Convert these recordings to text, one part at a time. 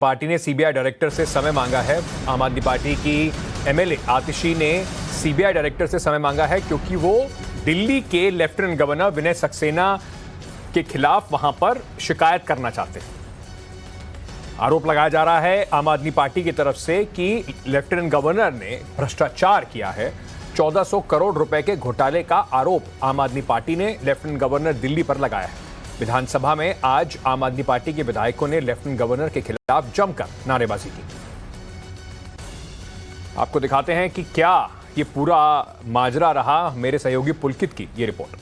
Party ने CBI director से समय मांगा है। आम आदमी पार्टी की एमएलए आतिशी ने सीबीआई डायरेक्टर से समय मांगा है क्योंकि वो दिल्ली के लेफ्टिनेंट गवर्नर विनय सक्सेना के खिलाफ वहां पर शिकायत करना चाहते हैं। आरोप लगाया जा रहा है आम आदमी पार्टी की तरफ से कि लेफ्टिनेंट गवर्नर ने भ्रष्टाचार किया है। 1400 करोड़ रुपए के घोटाले का आरोप आम आदमी पार्टी ने लेफ्टिनेंट गवर्नर दिल्ली पर लगाया है। विधानसभा में आज आम आदमी पार्टी के विधायकों ने लेफ्टिनेंट गवर्नर के खिलाफ जमकर नारेबाजी की। आपको दिखाते हैं कि क्या ये पूरा माजरा रहा। मेरे सहयोगी पुलकित की ये रिपोर्ट।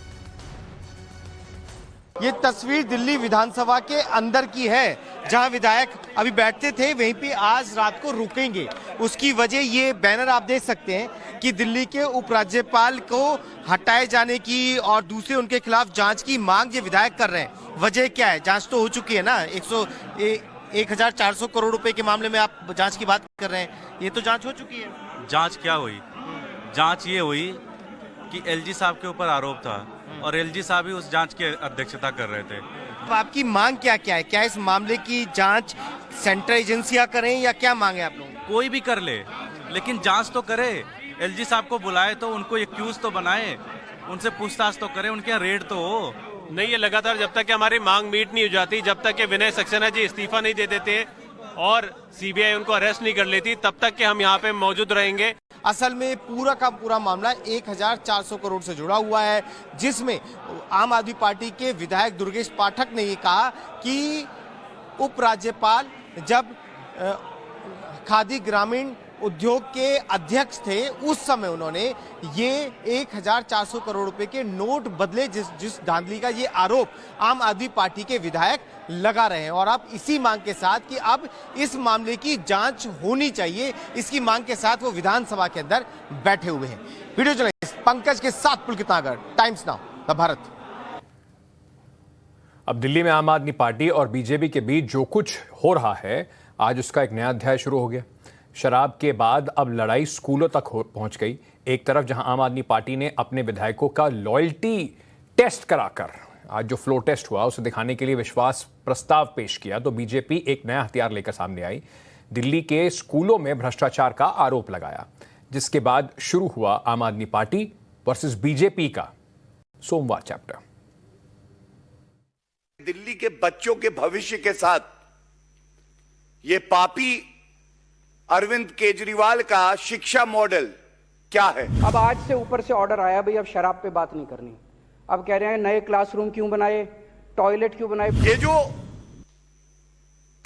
ये तस्वीर दिल्ली विधानसभा के अंदर की है, जहां विधायक अभी बैठते थे, वहीं पे आज रात को रुकेंगे। उसकी वजह ये बैनर आप देख सकते हैं कि दिल्ली के उपराज्यपाल को हटाए जाने की और दूसरे उनके खिलाफ जांच की मांग ये विधायक कर रहे हैं। वजह क्या है? जांच तो हो चुकी है ना। 1400 करोड़ रुपए के मामले में आप जांच की बात कर रहे हैं, ये तो जांच हो चुकी है। जांच क्या हुई? जांच ये हुई कि एलजी साहब के ऊपर आरोप था और एलजी साहब ही उस जांच की अध्यक्षता कर रहे थे। तो आपकी मांग क्या क्या है? क्या इस मामले की जांच सेंट्रल एजेंसियां करें या क्या मांग है आप लोगों की? कोई भी कर ले, लेकिन जांच तो करे। एलजी साहब को बुलाए तो उनको एक्यूज तो बनाए, उनसे पूछताछ तो करे, उनके यहाँ रेड तो हो। नहीं, ये लगातार जब तक कि हमारी मांग मीट नहीं हो जाती, जब तक कि विनय सक्सेना जी इस्तीफा नहीं दे देते और सीबीआई उनको अरेस्ट नहीं कर लेती, तब तक कि हम यहाँ पे मौजूद रहेंगे। असल में पूरा का पूरा मामला 1400 करोड़ से जुड़ा हुआ है, जिसमें आम आदमी पार्टी के विधायक दुर्गेश पाठक ने ये कहा कि उपराज्यपाल जब खादी ग्रामीण उद्योग के अध्यक्ष थे, उस समय उन्होंने ये 1400 करोड़ रुपए के नोट बदले, जिस धांधली का ये आरोप आम आदमी पार्टी के विधायक लगा रहे हैं। और अब इसी मांग के साथ कि अब इस मामले की जांच होनी चाहिए, इसकी मांग के साथ वो विधानसभा के अंदर बैठे हुए हैं। वीडियो जर्नलिस्ट पंकज के साथ पुलकित नागर, टाइम्स नाउ द भारत। अब दिल्ली में आम आदमी पार्टी और बीजेपी के बीच जो कुछ हो रहा है, आज उसका एक नया अध्याय शुरू हो गया। शराब के बाद अब लड़ाई स्कूलों तक पहुंच गई। एक तरफ जहां आम आदमी पार्टी ने अपने विधायकों का लॉयल्टी टेस्ट कराकर आज जो फ्लो टेस्ट हुआ उसे दिखाने के लिए विश्वास प्रस्ताव पेश किया, तो बीजेपी एक नया हथियार लेकर सामने आई। दिल्ली के स्कूलों में भ्रष्टाचार का आरोप लगाया, जिसके बाद शुरू हुआ आम आदमी पार्टी वर्सेस बीजेपी का सोमवार चैप्टर। दिल्ली के बच्चों के भविष्य के साथ ये पापी अरविंद केजरीवाल का शिक्षा मॉडल क्या है? अब आज से ऊपर से ऑर्डर आया, भाई अब शराब पे बात नहीं करनी। अब कह रहे हैं नए क्लासरूम क्यों बनाए, टॉयलेट क्यों बनाए। ये जो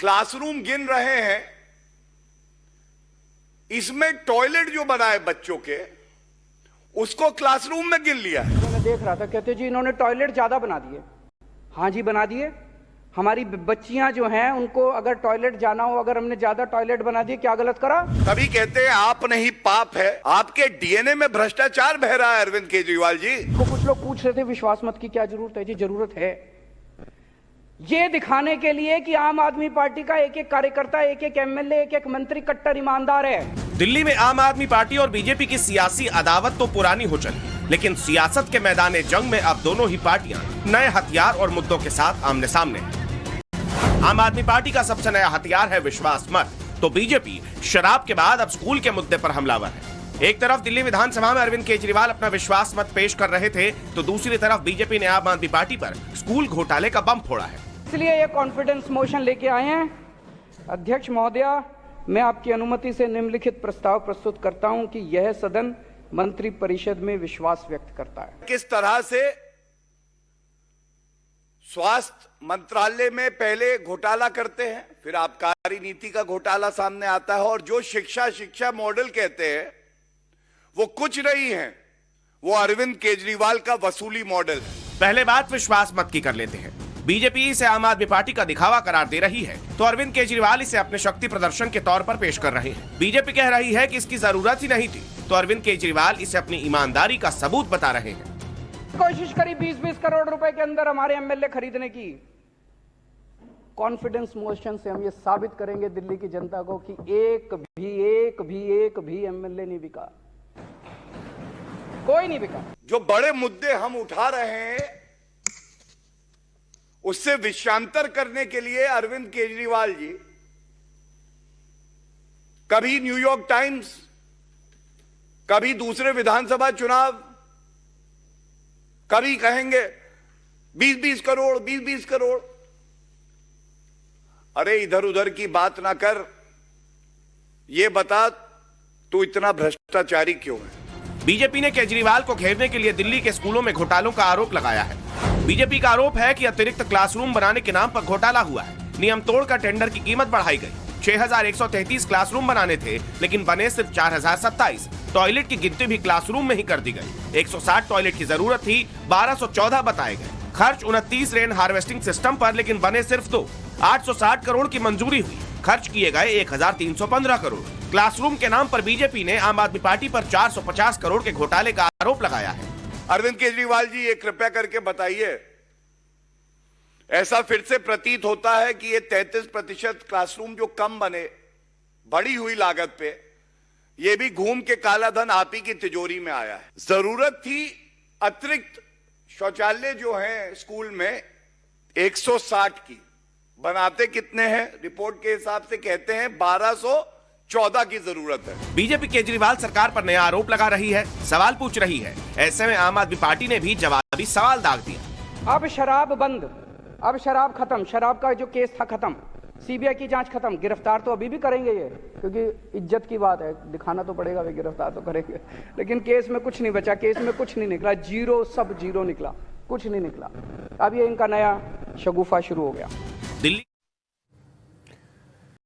क्लासरूम गिन रहे हैं, इसमें टॉयलेट जो बनाए बच्चों के, उसको क्लासरूम में गिन लिया है। मैं देख रहा था, कहते जी इन्होंने टॉयलेट ज्यादा बना दिए। हाँ जी, बना दिए। हमारी बच्चियां जो हैं उनको अगर टॉयलेट जाना हो, अगर हमने ज्यादा टॉयलेट बना दिए, क्या गलत करा? तभी कहते हैं आप नहीं पाप है, आपके डीएनए में भ्रष्टाचार बह रहा है अरविंद केजरीवाल जी। तो कुछ लोग पूछ रहे थे विश्वास मत की क्या जरूरत है? जी जरूरत है, ये दिखाने के लिए कि आम आदमी पार्टी का एक एक कार्यकर्ता, एक एक एमएलए, एक एक मंत्री कट्टर ईमानदार है। दिल्ली में आम आदमी पार्टी और बीजेपी की सियासी अदावत तो पुरानी हो चली, लेकिन सियासत के मैदान जंग में अब दोनों ही पार्टियां नए हथियार और मुद्दों के साथ आमने सामने हैं। आम आदमी पार्टी का सबसे नया हथियार है विश्वास मत, तो बीजेपी शराब के बाद अब स्कूल के मुद्दे पर हमलावर है। एक तरफ दिल्ली विधानसभा में अरविंद केजरीवाल अपना विश्वास मत पेश कर रहे थे, तो दूसरी तरफ बीजेपी ने आम आदमी पार्टी पर स्कूल घोटाले का बम फोड़ा है। इसलिए ये कॉन्फिडेंस मोशन लेके आए हैं। अध्यक्ष महोदया, मैं आपकी अनुमति से निम्नलिखित प्रस्ताव प्रस्तुत करता हूं कि यह सदन मंत्री परिषद में विश्वास व्यक्त करता है। किस तरह से स्वास्थ्य मंत्रालय में पहले घोटाला करते हैं, फिर आबकारी नीति का घोटाला सामने आता है, और जो शिक्षा मॉडल कहते हैं वो कुछ नहीं है, वो अरविंद केजरीवाल का वसूली मॉडल है। पहले बात विश्वास मत की कर लेते हैं। बीजेपी इसे आम आदमी पार्टी का दिखावा करार दे रही है, तो अरविंद केजरीवाल इसे अपने शक्ति प्रदर्शन के तौर पर पेश कर रहे हैं। बीजेपी कह रही है कि इसकी जरूरत ही नहीं थी, तो अरविंद केजरीवाल इसे अपनी ईमानदारी का सबूत बता रहे हैं। कोशिश करी 20-20 करोड़ रुपए के अंदर हमारे एमएलए खरीदने की। कॉन्फिडेंस मोशन से हम ये साबित करेंगे दिल्ली की जनता को कि एक भी एमएलए नहीं बिका, कोई नहीं बिका। जो बड़े मुद्दे हम उठा रहे हैं उससे विषयांतर करने के लिए अरविंद केजरीवाल जी कभी न्यूयॉर्क टाइम्स, कभी दूसरे विधानसभा चुनाव, कभी कहेंगे 20-20 करोड़, 20-20 करोड़। अरे इधर उधर की बात ना कर, ये बता तू इतना भ्रष्टाचारी क्यों है? बीजेपी ने केजरीवाल को घेरने के लिए दिल्ली के स्कूलों में घोटालों का आरोप लगाया है। बीजेपी का आरोप है कि अतिरिक्त क्लासरूम बनाने के नाम पर घोटाला हुआ है। नियम तोड़कर टेंडर की कीमत बढ़ाई गई। 6,133 क्लासरूम बनाने थे, लेकिन बने सिर्फ 4,027। टॉयलेट की गिनती भी क्लासरूम में ही कर दी गई। 160 टॉयलेट की जरूरत थी, 1214 बताए गए। खर्च 29 रेन हार्वेस्टिंग सिस्टम पर, लेकिन बने सिर्फ 2। 860 करोड़ की मंजूरी हुई, खर्च किए गए 1,315 करोड़। क्लासरूम के नाम पर बीजेपी ने आम आदमी पार्टी पर 450 करोड़ के घोटाले का आरोप लगाया है। अरविंद केजरीवाल जी, ये कृपया करके बताइए, ऐसा फिर से प्रतीत होता है कि ये 33% क्लासरूम जो कम बने बढ़ी हुई लागत पे, ये भी घूम के काला धन आप ही की तिजोरी में आया है। जरूरत थी अतिरिक्त शौचालय जो है स्कूल में 160 की, बनाते कितने हैं? रिपोर्ट के हिसाब से कहते हैं 1214 की जरूरत है। बीजेपी केजरीवाल सरकार पर नया आरोप लगा रही है, सवाल पूछ रही है। ऐसे में आम आदमी पार्टी ने भी जवाबी सवाल दाग दिया। अब शराब बंद, अब शराब खत्म, शराब का जो केस था खत्म, सीबीआई की जांच खत्म। गिरफ्तार तो अभी भी करेंगे ये, क्योंकि इज्जत की बात है, दिखाना तो पड़ेगा, वे गिरफ्तार तो करेंगे। लेकिन केस में कुछ नहीं बचा, केस में कुछ नहीं निकला, जीरो, सब जीरो निकला, कुछ नहीं निकला। अब ये इनका नया शगुफा शुरू हो गया।